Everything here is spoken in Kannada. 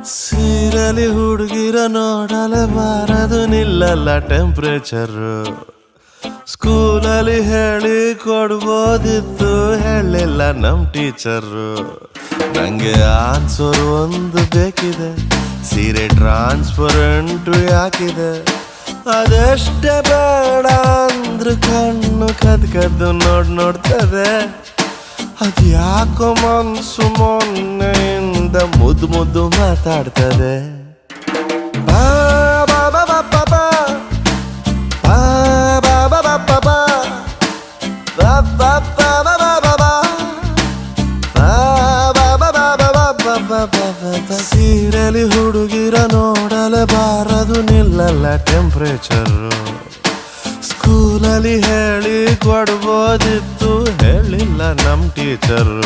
ಸೀರೆಲಿ ಹುಡುಗಿರ ನೋಡಲೆ ಬಾರದು ನಿಲ್ಲಲ್ಲ ಟೆಂಪ್ರೇಚರು. ಸ್ಕೂಲಲ್ಲಿ ಹೇಳಿ ಕೊಡ್ಬೋದಿತ್ತು, ಹೇಳಿಲ್ಲ ನಮ್ ಟೀಚರು. ನಂಗೆ ಆನ್ಸರ್ ಒಂದು ಬೇಕಿದೆ, ಸೀರೆ ಟ್ರಾನ್ಸ್ಪರೆಂಟು ಯಾಕಿದೆ? ಅದೆಷ್ಟೇ ಬೇಡ ಅಂದ್ರು ಕಣ್ಣು ಕದ್ದು ನೋಡ್ತದೆ. ಅದ್ಯಾಕೋ ಮನ್ಸು ಮೊನ್ನೆಯಿಂದ ಮುದ್ದು ಮಾತಾಡ್ತದೆ. ಬಾ ಬಾ ಬಾ ಬಾ ಬಾ ಬಾ ಬಾ ಬಾ ಬಾ ಬಾ ಬಾ ಬಾ ಬಾ ಬಾ ಬಾ ಬಾ ಬಾ ಬಾ ಬಾ. ಸೀರೆಲಿ ಹುಡುಗಿರ ನೋಡಲೆ ಬಾರದು ನಿಲ್ಲಲ್ಲ ಟೆಂಪ್ರೇಚರು. ಸ್ಕೂಲಲ್ಲಿ ಹೇಳಿ ಕೊಡ್ಬೋದಿತ್ತು, ಹೇಳಿಲ್ಲ ನಮ್ ಟೀಚರು.